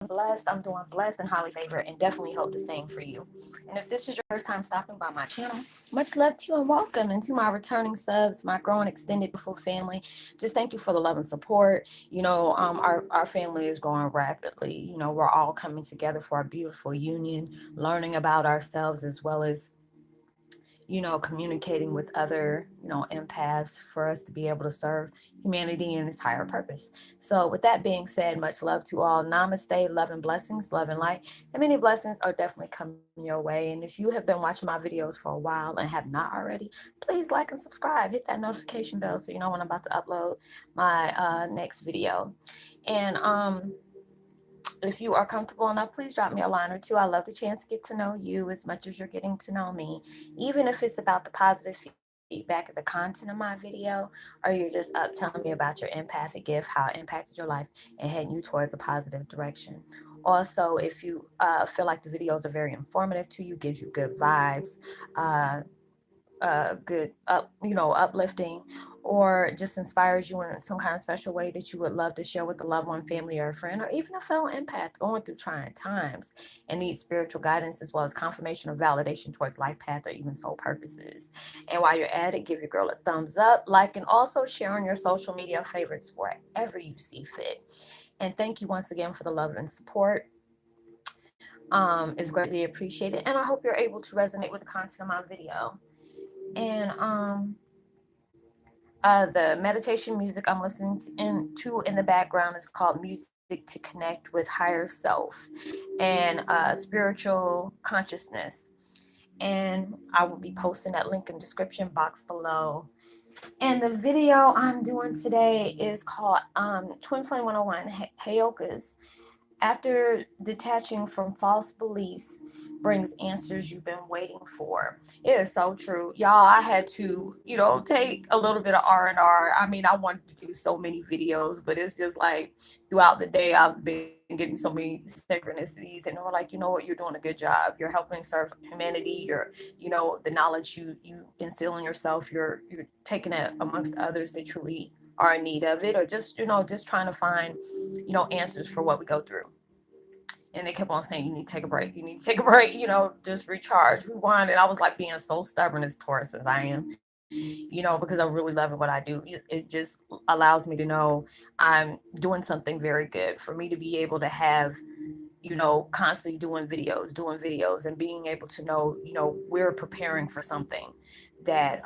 blessed. I'm doing blessed and highly favored, and definitely hope the same for you. And if this is your first time stopping by my channel, much love to you and welcome. And to my returning subs, my growing extended beautiful family, just thank you for the love and support. Our family is growing rapidly. We're all coming together for a beautiful union, learning about ourselves as well as communicating with other, empaths for us to be able to serve humanity in its higher purpose. So, with that being said, much love to all. Namaste, love and blessings, love and light. And many blessings are definitely coming your way. And if you have been watching my videos for a while and have not already, please like and subscribe. Hit that notification bell so you know when I'm about to upload my next video. And if you are comfortable enough, please drop me a line or two. I love the chance to get to know you as much as you're getting to know me, even if it's about the positive feedback of the content of my video, or you're just up telling me about your empathic gift, how it impacted your life, and heading you towards a positive direction. Also, if you feel like the videos are very informative to you, gives you good vibes, uh, good uplifting, or just inspires you in some kind of special way that you would love to share with a loved one, family, or a friend, or even a fellow empath going through trying times and needs spiritual guidance as well as confirmation or validation towards life path or even soul purposes. And while you're at it, give your girl a thumbs up, like, and also share on your social media favorites wherever you see fit. And thank you once again for the love and support. Is greatly appreciated, and I hope you're able to resonate with the content of my video. And the meditation music I'm listening in the background is called Music to Connect with Higher Self and Spiritual Consciousness. And I will be posting that link in the description box below. And the video I'm doing today is called Twin Flame 101 Heyokas. After detaching from false beliefs brings answers you've been waiting for. It is so true. Y'all, I had to, take a little bit of R&R. I mean, I wanted to do so many videos, but it's just like throughout the day, I've been getting so many synchronicities, and they were like, you know what, you're doing a good job. You're helping serve humanity. The knowledge you instill in yourself, you're taking it amongst others that truly are in need of it, or just trying to find, answers for what we go through. And they kept on saying, you need to take a break. You need to take a break, just recharge, rewind. And I was like being so stubborn as Taurus as I am, because I really love what I do. It just allows me to know I'm doing something very good for me to be able to have, constantly doing videos and being able to know, we're preparing for something that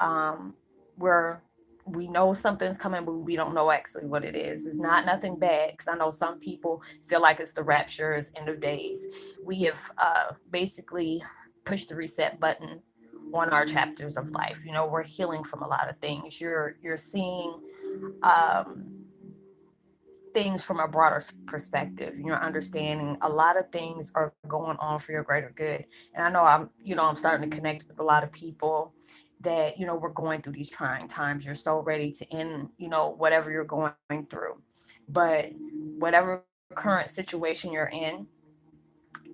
we're we know something's coming, but we don't know actually what it is. It's not nothing bad, because I know some people feel like it's the rapture, it's end of days. We have basically pushed the reset button on our chapters of life. We're healing from a lot of things. You're seeing um, things from a broader perspective. You're understanding a lot of things are going on for your greater good. And I know I'm starting to connect with a lot of people that, we're going through these trying times. You're so ready to end, whatever you're going through. But whatever current situation you're in,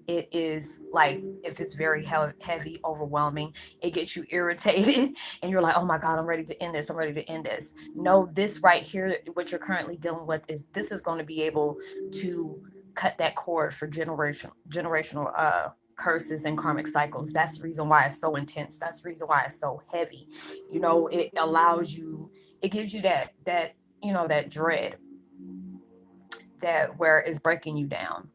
it is like, if it's very heavy, overwhelming, it gets you irritated and you're like, oh my God, I'm ready to end this. I'm ready to end this. No, this right here, what you're currently dealing with, is going to be able to cut that cord for generational curses and karmic cycles. That's the reason why it's so intense. That's the reason why it's so heavy. It allows you, it gives you that that dread, that where it's breaking you down,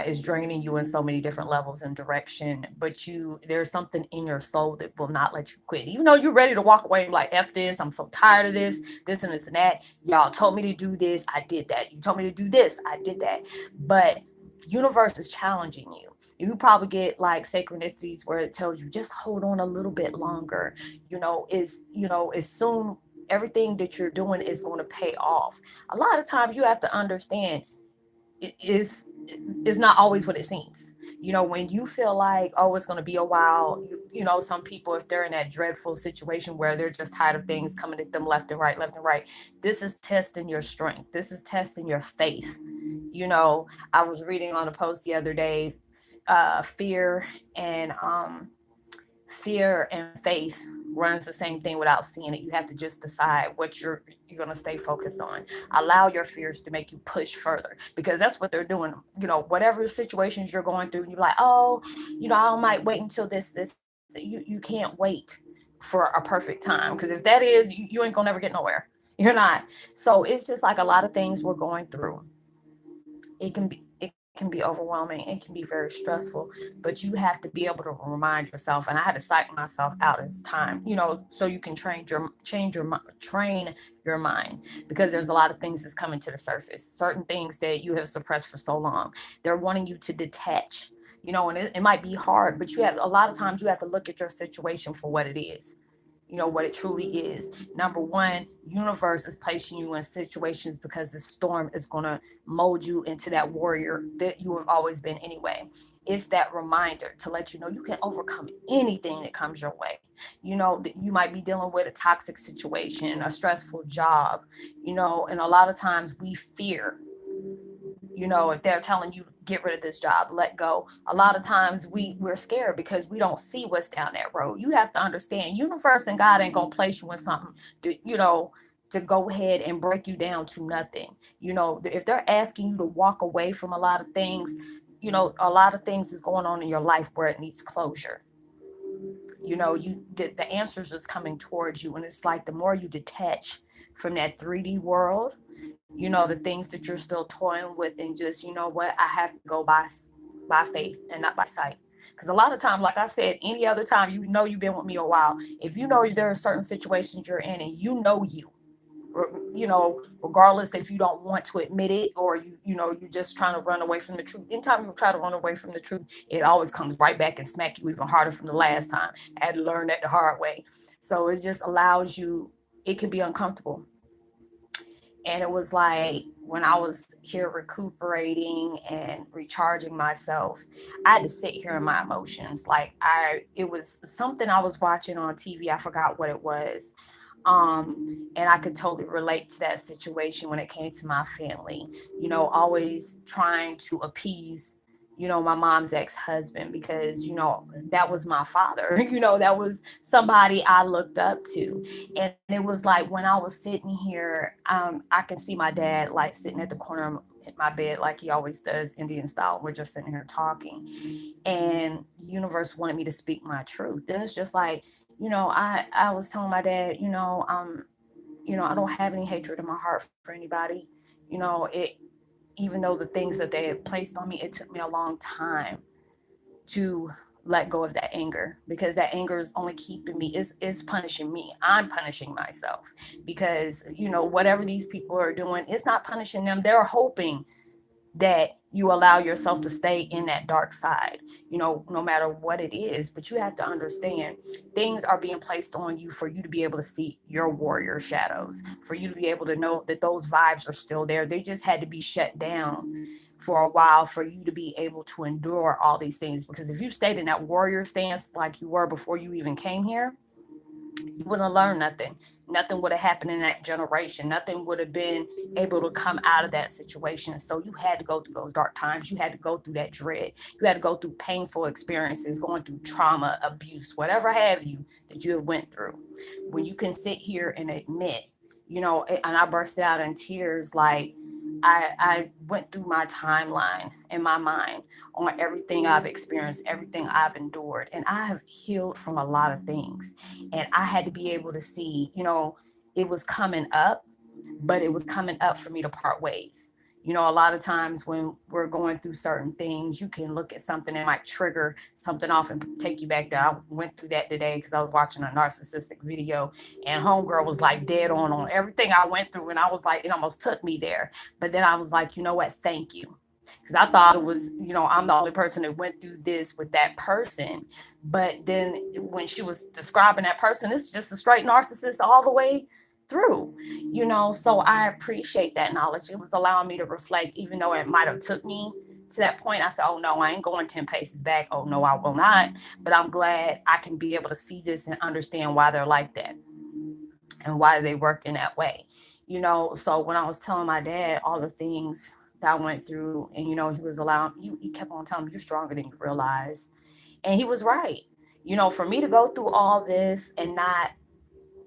is draining you in so many different levels and direction. But there's something in your soul that will not let you quit, even though you're ready to walk away, like, F this, I'm so tired of this and this and that. Y'all told me to do this, I did that. You told me to do this, I did that. But the universe is challenging you. You probably get like synchronicities where it tells you just hold on a little bit longer. Is soon everything that you're doing is going to pay off. A lot of times you have to understand, it is not always what it seems. When you feel like, oh, it's going to be a while, some people, if they're in that dreadful situation where they're just tired of things coming at them left and right, this is testing your strength. This is testing your faith. I was reading on a post the other day, fear and faith runs the same thing without seeing it. You have to just decide what you're going to stay focused on. Allow your fears to make you push further, because that's what they're doing. Whatever situations you're going through, you're like, oh, I might wait until this. You can't wait for a perfect time, because if that is, you ain't gonna never get nowhere. You're not. So it's just like a lot of things we're going through. It can be overwhelming. It can be very stressful, but you have to be able to remind yourself. And I had to psych myself out as time, so you can train your mind, because there's a lot of things that's coming to the surface. Certain things that you have suppressed for so long, they're wanting you to detach. And it might be hard, but you have a lot of times you have to look at your situation for what it is, what it truly is. Number one, universe is placing you in situations because the storm is going to mold you into that warrior that you have always been anyway. It's that reminder to let you know you can overcome anything that comes your way. That you might be dealing with a toxic situation, a stressful job, and a lot of times we fear, if they're telling you get rid of this job, let go. A lot of times we're scared because we don't see what's down that road. You have to understand, universe and God ain't gonna place you in something to go ahead and break you down to nothing. If they're asking you to walk away from a lot of things, a lot of things is going on in your life where it needs closure. The answers is coming towards you, and it's like the more you detach from that 3D world, the things that you're still toying with, and just, what, I have to go by faith and not by sight. Because a lot of times, like I said, any other time, you've been with me a while, if there are certain situations you're in, and regardless if you don't want to admit it, or you're just trying to run away from the truth. Anytime you try to run away from the truth, it always comes right back and smack you even harder from the last time. I had to learn that the hard way. So it just allows you, it can be uncomfortable. And it was like, when I was here recuperating and recharging myself, I had to sit here in my emotions. It was something I was watching on TV. I forgot what it was. And I could totally relate to that situation when it came to my family, always trying to appease, my mom's ex-husband, because, that was my father, that was somebody I looked up to. And it was like, when I was sitting here, I can see my dad like sitting at the corner of my bed, like he always does, Indian style. We're just sitting here talking, and universe wanted me to speak my truth. Then it's just like, I was telling my dad, I don't have any hatred in my heart for anybody. It, even though the things that they had placed on me, it took me a long time to let go of that anger, because that anger is only keeping me, is punishing me. I'm punishing myself, because whatever these people are doing, it's not punishing them. They're hoping that you allow yourself to stay in that dark side, no matter what it is. But you have to understand, things are being placed on you for you to be able to see your warrior shadows, for you to be able to know that those vibes are still there. They just had to be shut down for a while for you to be able to endure all these things. Because if you stayed in that warrior stance like you were before you even came here, you wouldn't have learned nothing. Nothing would have happened in that generation. Nothing would have been able to come out of that situation. So you had to go through those dark times. You had to go through that dread. You had to go through painful experiences, going through trauma, abuse, whatever have you that you have went through. When you can sit here and admit, and I bursted out in tears, like, I went through my timeline in my mind on everything I've experienced, everything I've endured, and I have healed from a lot of things. And I had to be able to see, it was coming up, but it was coming up for me to part ways. A lot of times when we're going through certain things, you can look at something that might trigger something off and take you back there. I went through that today because I was watching a narcissistic video, and homegirl was like dead on everything I went through. And I was like, it almost took me there. But then I was like, you know what? Thank you. Because I thought it was, I'm the only person that went through this with that person. But then when she was describing that person, it's just a straight narcissist all the way through. So I appreciate that knowledge. It was allowing me to reflect, even though it might have took me to that point. I said, oh no, I ain't going 10 paces back. Oh no, I will not. But I'm glad I can be able to see this and understand why they're like that and why they work in that way. So when I was telling my dad all the things that I went through, and he was allowing, he kept on telling me, you're stronger than you realize. And he was right. For me to go through all this and not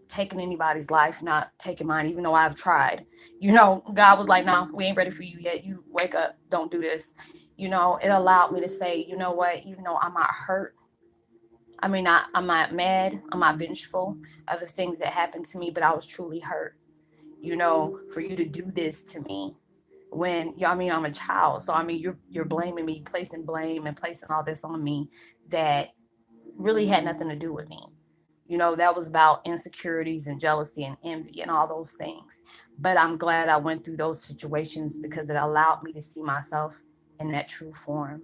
taking anybody's life, not taking mine, even though I've tried. God was like, "Nah, we ain't ready for you yet. You wake up, don't do this." It allowed me to say, you know what, even though I'm not hurt, I'm not mad, I'm not vengeful of the things that happened to me, but I was truly hurt. For you to do this to me when I'm a child. So you're blaming me, placing blame and placing all this on me that really had nothing to do with me. That was about insecurities and jealousy and envy and all those things. But I'm glad I went through those situations because it allowed me to see myself in that true form.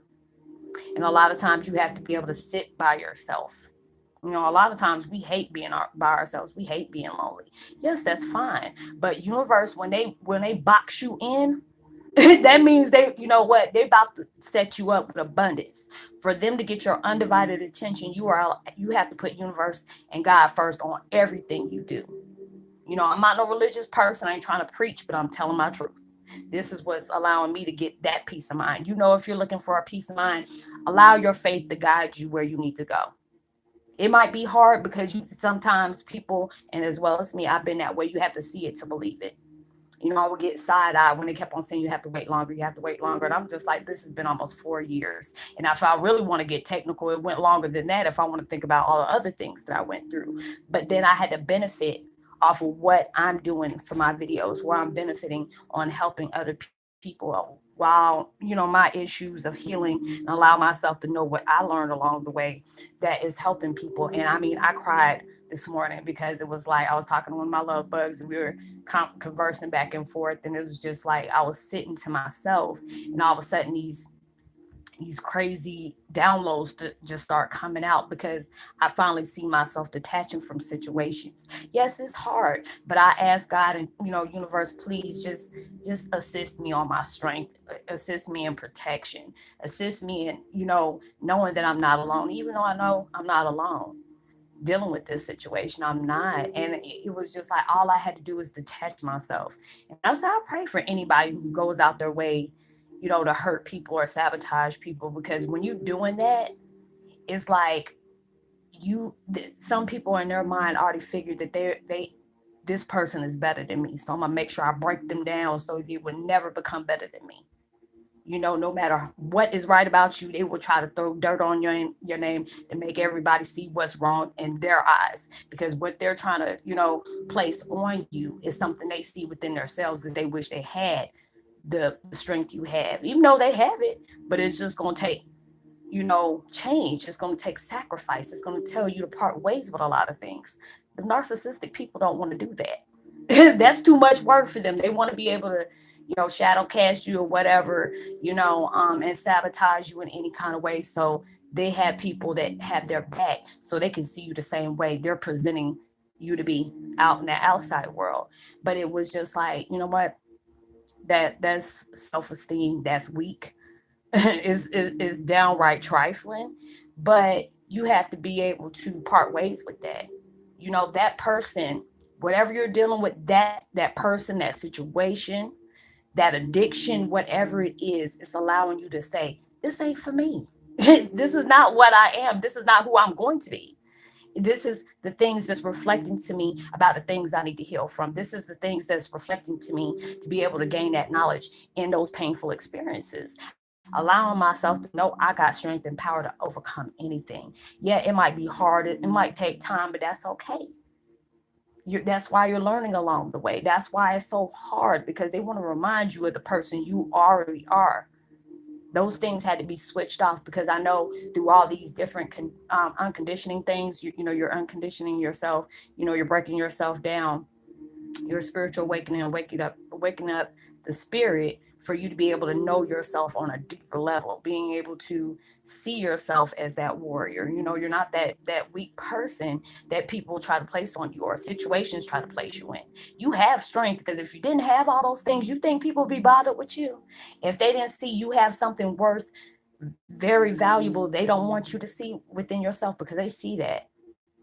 And a lot of times you have to be able to sit by yourself. A lot of times we hate being by ourselves. We hate being lonely. Yes, that's fine. But universe, when they box you in, that means they about to set you up with abundance. For them to get your undivided attention, you have to put universe and God first on everything you do. I'm not no religious person. I ain't trying to preach, but I'm telling my truth. This is what's allowing me to get that peace of mind. If you're looking for a peace of mind, allow your faith to guide you where you need to go. It might be hard because sometimes people, and as well as me, I've been that way. You have to see it to believe it. I would get side eyed when they kept on saying you have to wait longer, you have to wait longer. And I'm just like, this has been almost 4 years. And if I really want to get technical, it went longer than that if I want to think about all the other things that I went through. But then I had to benefit off of what I'm doing for my videos, where I'm benefiting on helping other people while, my issues of healing and allow myself to know what I learned along the way that is helping people. And I cried this morning because it was like I was talking to one of my love bugs and we were conversing back and forth, and it was just like I was sitting to myself, and all of a sudden these crazy downloads to just start coming out because I finally see myself detaching from situations. Yes, it's hard, but I ask God and universe, please just assist me on my strength, assist me in protection, assist me in knowing that I'm not alone, even though I know I'm not alone dealing with this situation. I'm not. And it was just like all I had to do was detach myself. And that's how I pray for anybody who goes out their way, to hurt people or sabotage people. Because when you're doing that, it's like some people in their mind already figured that this person is better than me. So I'm gonna make sure I break them down so they will never become better than me. No matter what is right about you, they will try to throw dirt on your name to make everybody see what's wrong in their eyes. Because what they're trying to, place on you is something they see within themselves that they wish they had the strength you have, even though they have it, but it's just going to take change. It's going to take sacrifice. It's going to tell you to part ways with a lot of things. The narcissistic people don't want to do that. That's too much work for them. They want to be able to, shadow cast you or whatever, and sabotage you in any kind of way. So they have people that have their back so they can see you the same way they're presenting you to be out in the outside world. But it was just like, you know what? That's self-esteem that's weak. Is downright trifling, but you have to be able to part ways with that. That person, whatever you're dealing with, that person, that situation, that addiction, whatever it is, it's allowing you to say, this ain't for me. This is not what I am. This is not who I'm going to be. This is the things that's reflecting to me about the things I need to heal from. This is the things that's reflecting to me to be able to gain that knowledge in those painful experiences, allowing myself to know I got strength and power to overcome anything. Yeah, it might be hard, it might take time, but that's okay. That's why you're learning along the way. That's why it's so hard, because they want to remind you of the person you already are. Those things had to be switched off, because I know through all these different unconditioning things, you're unconditioning yourself. You're breaking yourself down, your spiritual awakening, and waking up the spirit for you to be able to know yourself on a deeper level, being able to see yourself as that warrior. You're not that weak person that people try to place on you or situations try to place you in. You have strength, because if you didn't have all those things, you think people would be bothered with you? If they didn't see you have something worth, very valuable, they don't want you to see within yourself, because they see that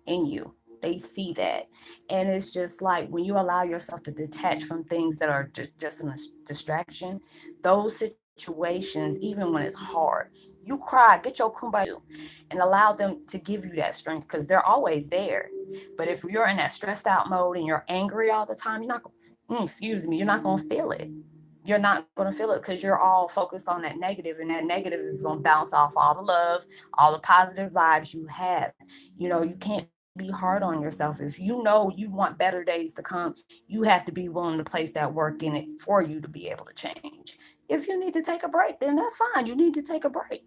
in you. They see that. And it's just like when you allow yourself to detach from things that are just a distraction, those situations, even when it's hard, You cry, get your kumbaya, and allow them to give you that strength because they're always there. But if you're in that stressed out mode and you're angry all the time, you're not, excuse me, you're not going to feel it. You're not going to feel it because you're all focused on that negative, and that negative is going to bounce off all the love, all the positive vibes you have. You can't be hard on yourself. If you want better days to come, you have to be willing to place that work in it for you to be able to change. If you need to take a break, then that's fine. You need to take a break.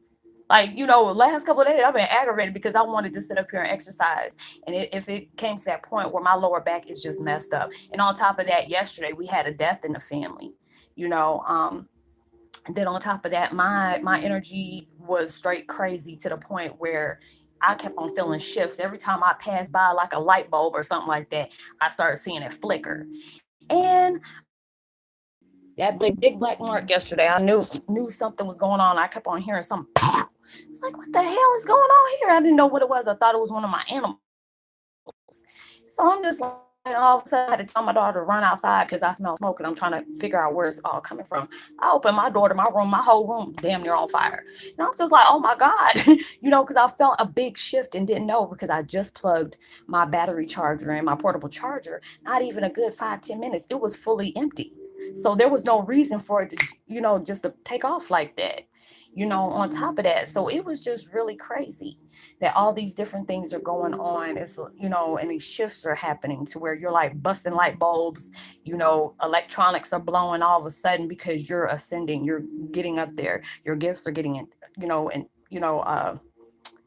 Like, last couple of days I've been aggravated because I wanted to sit up here and exercise. And if it came to that point where my lower back is just messed up. And on top of that, yesterday we had a death in the family. You know, um, and then on top of that, my energy was straight crazy to the point where I kept on feeling shifts. Every time I passed by like a light bulb or something like that, I started seeing it flicker. And that big black mark yesterday, I knew something was going on. I kept on hearing some pow. It's like, what the hell is going on here? I didn't know what it was. I thought it was one of my animals. So I'm just like, all of a sudden, I had to tell my daughter to run outside because I smell smoke and I'm trying to figure out where it's all coming from. I opened my door to my room, my whole room damn near on fire. And I'm just like, oh my God, because I felt a big shift and didn't know because I just plugged my battery charger and my portable charger, not even a good 5-10 minutes. It was fully empty. So there was no reason for it to, just to take off like that. On top of that. So it was just really crazy that all these different things are going on. And these shifts are happening to where you're like busting light bulbs, electronics are blowing all of a sudden because you're ascending, you're getting up there, your gifts are getting in,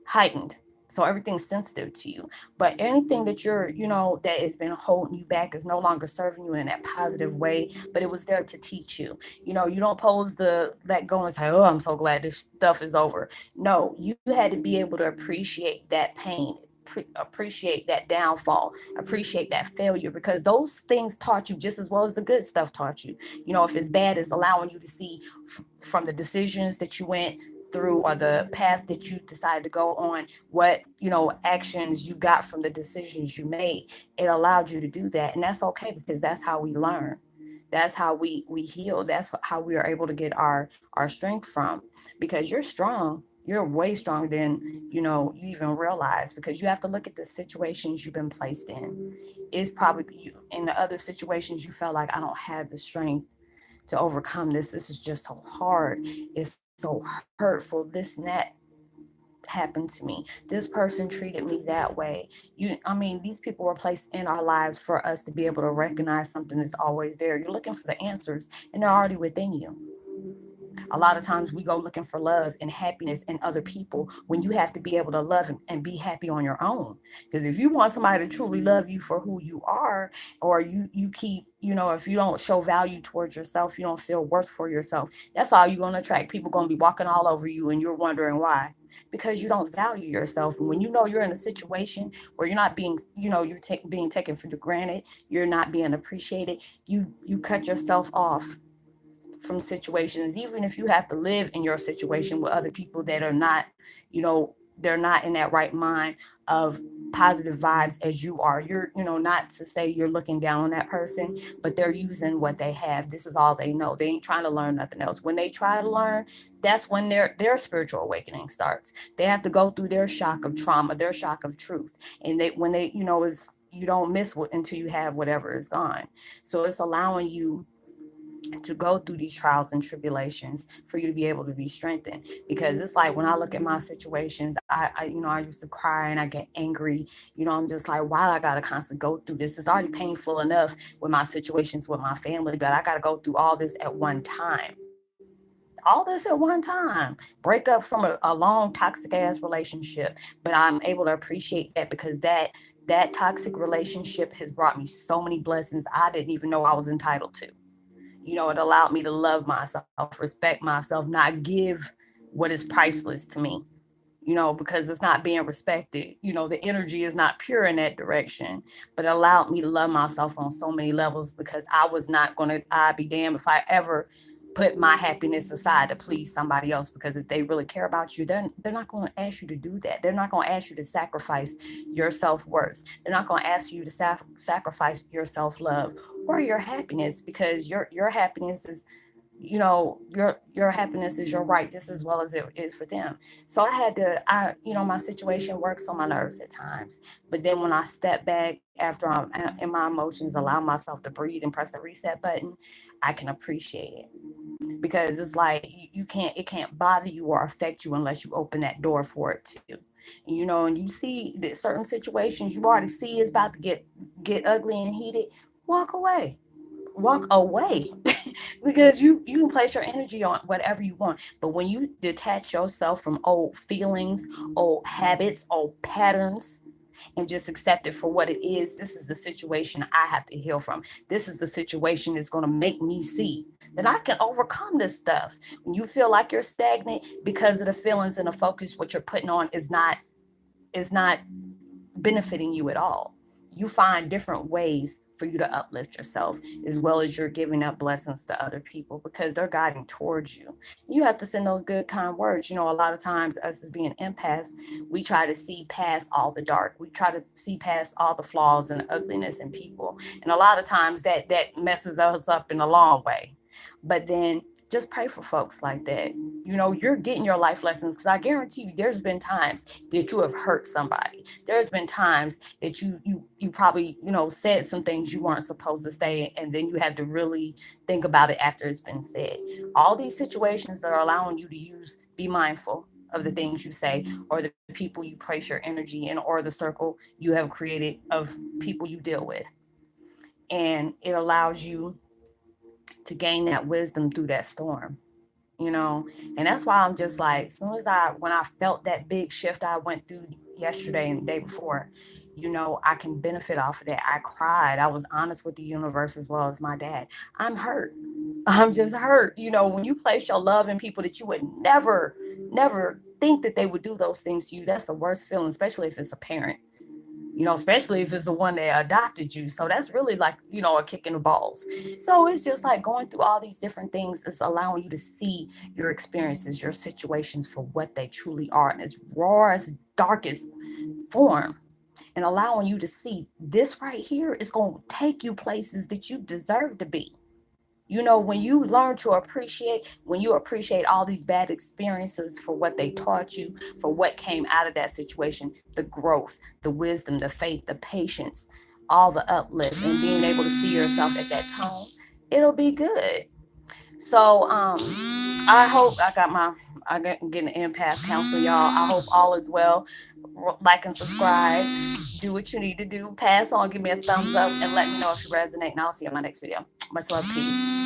heightened. So everything's sensitive to you. But anything that that has been holding you back is no longer serving you in that positive way, but it was there to teach you. You don't pose the let go and say, oh, I'm so glad this stuff is over. No, you had to be able to appreciate that pain, appreciate that downfall, appreciate that failure, because those things taught you just as well as the good stuff taught you. If it's bad, it's allowing you to see from the decisions that you went through or the path that you decided to go on, what actions you got from the decisions you made. It allowed you to do that, and that's okay because that's how we learn. That's how we heal. That's how we are able to get our strength from, because you're strong. You're way stronger than you even realize, because you have to look at the situations you've been placed in. It's probably you in the other situations you felt like, I don't have the strength to overcome this. This is just so hard. It's so hurtful. This and that happened to me. This person treated me that way. These people were placed in our lives for us to be able to recognize something that's always there. You're looking for the answers, and they're already within you. A lot of times we go looking for love and happiness in other people when you have to be able to love and be happy on your own. Because if you want somebody to truly love you for who you are, or you keep, if you don't show value towards yourself, you don't feel worth for yourself, that's all you're going to attract. People going to be walking all over you and you're wondering why. Because you don't value yourself. And when you're in a situation where you're not being, being taken for granted, you're not being appreciated, you cut yourself off from situations, even if you have to live in your situation with other people that are not, they're not in that right mind of positive vibes as you are. You're, not to say you're looking down on that person, but they're using what they have. This is all they know. They ain't trying to learn nothing else. When they try to learn, that's when their spiritual awakening starts. They have to go through their shock of trauma, their shock of truth. And when they, is you don't miss what until you have whatever is gone. So it's allowing you to go through these trials and tribulations for you to be able to be strengthened. Because it's like when I look at my situations, I used to cry and I get angry. I'm just like, why I gotta constantly go through this? It's already painful enough with my situations with my family, but I gotta go through all this at one time. All this at one time. Break up from a long toxic ass relationship, but I'm able to appreciate that because that toxic relationship has brought me so many blessings I didn't even know I was entitled to. It allowed me to love myself, respect myself, not give what is priceless to me, because it's not being respected. The energy is not pure in that direction, but it allowed me to love myself on so many levels, because I was not going to, I'd be damned if I ever put my happiness aside to please somebody else. Because if they really care about you, they're not going to ask you to do that. They're not going to ask you to sacrifice your self-worth. They're not going to ask you to sacrifice your self-love or your happiness, because your happiness is your happiness is your right just as well as it is for them. So I had to, my situation works on my nerves at times, but then when I step back after I'm in my emotions, allow myself to breathe and press the reset button, I can appreciate it. Because it's like you can't, it can't bother you or affect you unless you open that door for it to. And you see that certain situations you already see is about to get ugly and heated. Walk away. Walk away. Because you can place your energy on whatever you want, but when you detach yourself from old feelings, old habits, old patterns, and just accept it for what it is, this is the situation I have to heal from. This is the situation that's going to make me see that I can overcome this stuff. When you feel like you're stagnant because of the feelings and the focus, what you're putting on is not benefiting you at all. You find different ways for you to uplift yourself, as well as you're giving up blessings to other people because they're guiding towards you. You have to send those good, kind words. A lot of times, us as being empaths, we try to see past all the dark. We try to see past all the flaws and the ugliness in people. And a lot of times that messes us up in a long way. But then just pray for folks like that. You're getting your life lessons, because I guarantee you there's been times that you have hurt somebody. There's been times that you probably, said some things you weren't supposed to say, and then you had to really think about it after it's been said. All these situations that are allowing you to be mindful of the things you say, or the people you place your energy in, or the circle you have created of people you deal with. And it allows you to gain that wisdom through that storm, you know. And that's why I'm just like, as soon as when I felt that big shift I went through yesterday and the day before, I can benefit off of that. I cried. I was honest with the universe as well as my dad. I'm hurt. I'm just hurt. When you place your love in people that you would never think that they would do those things to you, that's the worst feeling, especially if it's a parent. Especially if it's the one that adopted you. So that's really like, a kick in the balls. So it's just like going through all these different things is allowing you to see your experiences, your situations for what they truly are in its rawest, darkest form. And allowing you to see this right here is going to take you places that you deserve to be. When you learn to appreciate, when you appreciate all these bad experiences for what they taught you, for what came out of that situation, the growth, the wisdom, the faith, the patience, all the uplift, and being able to see yourself at that tone, it'll be good. So I hope I got getting an empath counsel, y'all. I hope all is well. Like and subscribe. Do what you need to do. Pass on, give me a thumbs up, and let me know if you resonate. And I'll see you in my next video. Much love, peace.